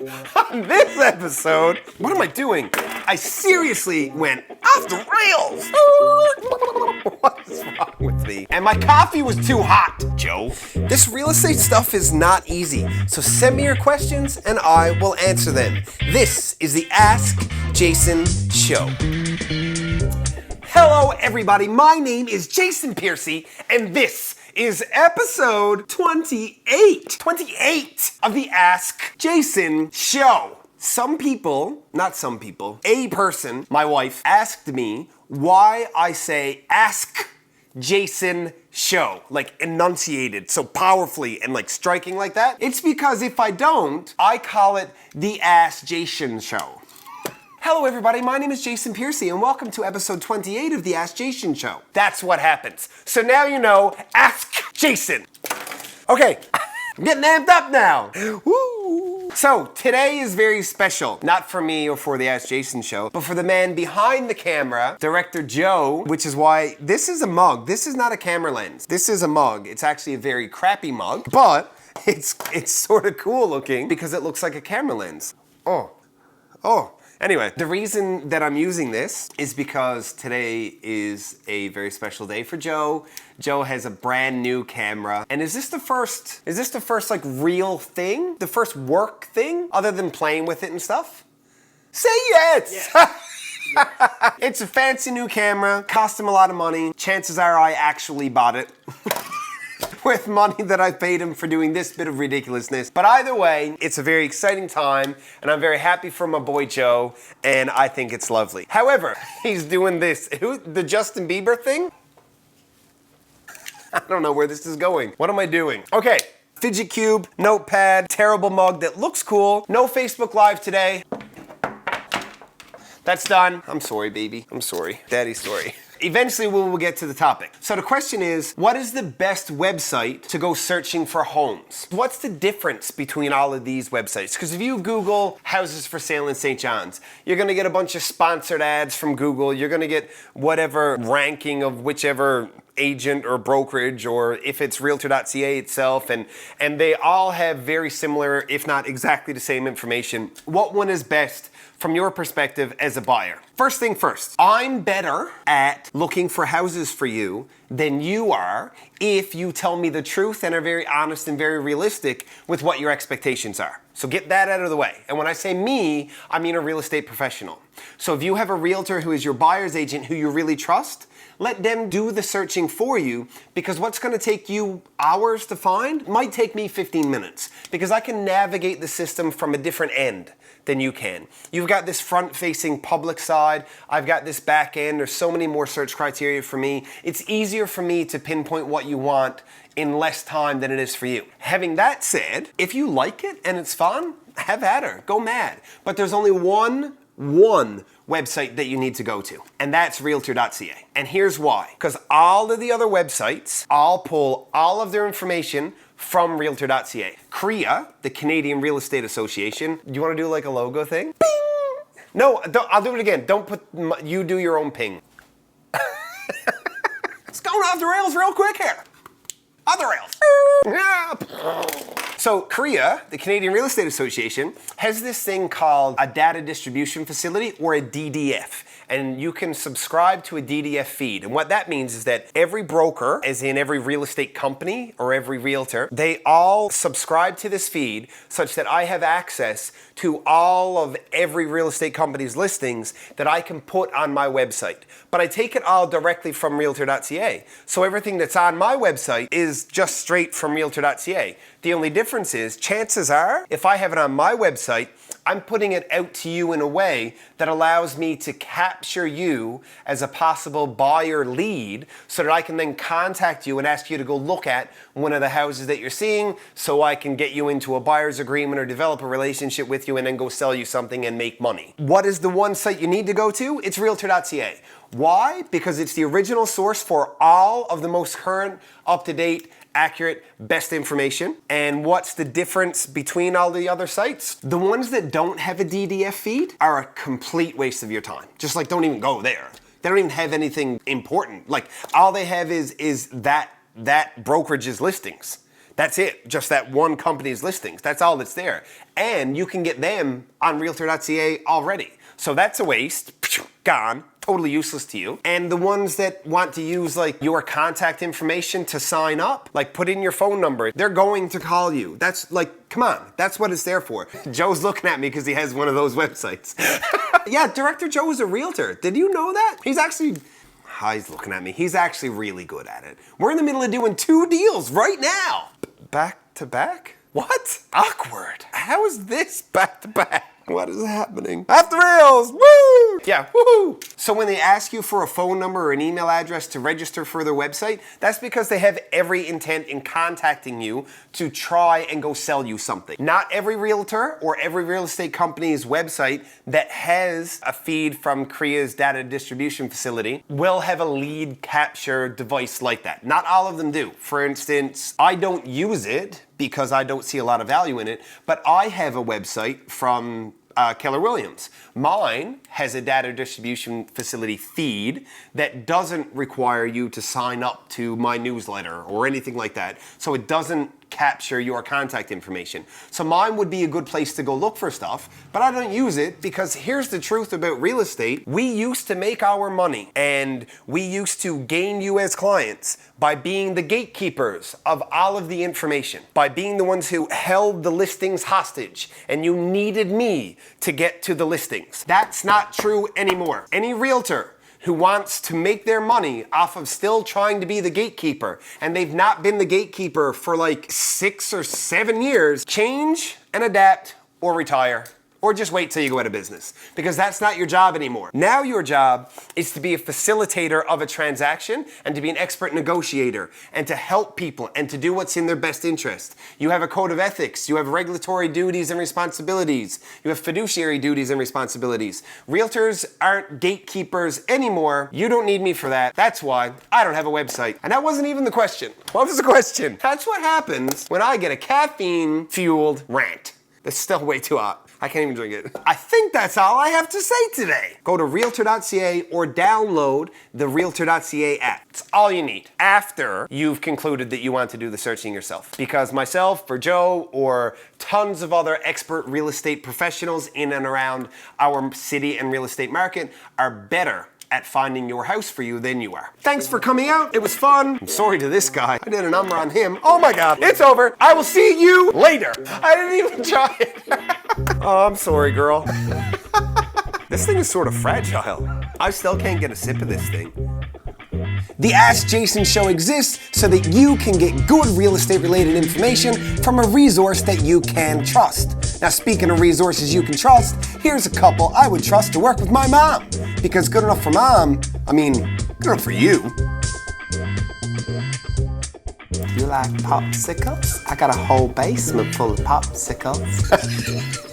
On this episode, what am I doing? I seriously went off the rails. What is wrong with me? And my coffee was too hot, Joe. This real estate stuff is not easy, so send me your questions and I will answer them. This is the Ask Jason Show. Hello, everybody. My name is Jason Piercey, and this is episode 28 of the Ask Jason Show. A person, my wife, asked me why I say Ask Jason Show, like enunciated so powerfully and like striking like that. It's because if I don't, I call it the Ask Jason Show. Hello everybody, my name is Jason Piercey and welcome to episode 28 of the Ask Jason Show. That's what happens. So now you know, Ask Jason. Okay, I'm getting amped up now. Woo! So today is very special, not for me or for the Ask Jason Show, but for the man behind the camera, Director Joe, which is why this is a mug. This is not a camera lens. This is a mug. It's actually a very crappy mug, but it's sort of cool looking because it looks like a camera lens. Oh. Anyway, the reason that I'm using this is because today is a very special day for Joe. Joe has a brand new camera. And is this the first like real thing? The first work thing other than playing with it and stuff? Say yes! Yeah. It's a fancy new camera, cost him a lot of money. Chances are I actually bought it. With money that I paid him for doing this bit of ridiculousness. But either way, it's a very exciting time, and I'm very happy for my boy Joe, and I think it's lovely. However, he's doing this, the Justin Bieber thing? I don't know where this is going. What am I doing? Okay, fidget cube, notepad, terrible mug that looks cool. No Facebook Live today. That's done. I'm sorry, baby. I'm sorry. Daddy's sorry. Eventually we will get to the topic. So the question is, what is the best website to go searching for homes? What's the difference between all of these websites? Because if you Google houses for sale in St. John's, you're gonna get a bunch of sponsored ads from Google. You're gonna get whatever ranking of whichever agent or brokerage, or if it's realtor.ca itself, and they all have very similar, if not exactly the same information. What one is best from your perspective as a buyer? First thing first, I'm better at looking for houses for you than you are if you tell me the truth and are very honest and very realistic with what your expectations are. So get that out of the way. And when I say me, I mean a real estate professional. So if you have a realtor who is your buyer's agent who you really trust, let them do the searching for you, because what's going to take you hours to find might take me 15 minutes, because I can navigate the system from a different end than you can. You've got this front-facing public side. I've got this back end. There's so many more search criteria for me. It's easier for me to pinpoint what you want in less time than it is for you. Having that said, if you like it and it's fun, have at her. Go mad. But there's only one website that you need to go to, and that's realtor.ca. And here's why. Because all of the other websites all pull all of their information from realtor.ca. CREA, the Canadian Real Estate Association. Do you want to do like a logo thing? Bing! No, I'll do it again. Don't put, you do your own ping. It's going off the rails real quick here. Other rails. So CREA, the Canadian Real Estate Association, has this thing called a data distribution facility, or a DDF. And you can subscribe to a DDF feed. And what that means is that every broker, as in every real estate company or every realtor, they all subscribe to this feed such that I have access to all of every real estate company's listings that I can put on my website. But I take it all directly from realtor.ca. So everything that's on my website is just straight from realtor.ca. The only difference is, chances are, if I have it on my website, I'm putting it out to you in a way that allows me to capture you as a possible buyer lead, so that I can then contact you and ask you to go look at one of the houses that you're seeing, so I can get you into a buyer's agreement or develop a relationship with you and then go sell you something and make money. What is the one site you need to go to? It's realtor.ca. Why? Because it's the original source for all of the most current, up-to-date, accurate, best information. And what's the difference between all the other sites? The ones that don't have a DDF feed are a complete waste of your time. Just like, don't even go there. They don't even have anything important. Like, all they have is that brokerage's listings. That's it, just that one company's listings. That's all that's there. And you can get them on realtor.ca already. So that's a waste, gone, totally useless to you. And the ones that want to use like your contact information to sign up, like put in your phone number, they're going to call you. That's like, come on, that's what it's there for. Joe's looking at me because he has one of those websites. Yeah, Director Joe is a realtor. Did you know that? He's actually, he's looking at me. He's actually really good at it. We're in the middle of doing 2 deals right now. Back to back? What? Awkward. How is this back to back? What is happening? Off the rails! Woo! Yeah, woohoo! So when they ask you for a phone number or an email address to register for their website, that's because they have every intent in contacting you to try and go sell you something. Not every realtor or every real estate company's website that has a feed from Korea's data distribution facility will have a lead capture device like that. Not all of them do. For instance, I don't use it because I don't see a lot of value in it, but I have a website from Keller Williams. Mine has a data distribution facility feed that doesn't require you to sign up to my newsletter or anything like that. So it doesn't capture your contact information. So mine would be a good place to go look for stuff, but I don't use it because here's the truth about real estate. We used to make our money and we used to gain you as clients by being the gatekeepers of all of the information, by being the ones who held the listings hostage, and you needed me to get to the listings. That's not true anymore. Any realtor who wants to make their money off of still trying to be the gatekeeper, and they've not been the gatekeeper for like 6 or 7 years, change and adapt or retire. Or just wait till you go out of business, because that's not your job anymore. Now your job is to be a facilitator of a transaction and to be an expert negotiator and to help people and to do what's in their best interest. You have a code of ethics, you have regulatory duties and responsibilities, you have fiduciary duties and responsibilities. Realtors aren't gatekeepers anymore. You don't need me for that. That's why I don't have a website. And that wasn't even the question. What was the question? That's what happens when I get a caffeine-fueled rant. That's still way too hot. I can't even drink it. I think that's all I have to say today. Go to realtor.ca or download the realtor.ca app. It's all you need after you've concluded that you want to do the searching yourself. Because myself or Joe or tons of other expert real estate professionals in and around our city and real estate market are better at finding your house for you than you are. Thanks for coming out. It was fun. I'm sorry to this guy. I did a number on him. Oh my God, it's over. I will see you later. I didn't even try it. Oh, I'm sorry, girl. This thing is sort of fragile. I still can't get a sip of this thing. The Ask Jason Show exists so that you can get good real estate related information from a resource that you can trust. Now, speaking of resources you can trust, here's a couple I would trust to work with my mom. Because good enough for mom, I mean, good enough for you. You like popsicles? I got a whole basement full of popsicles.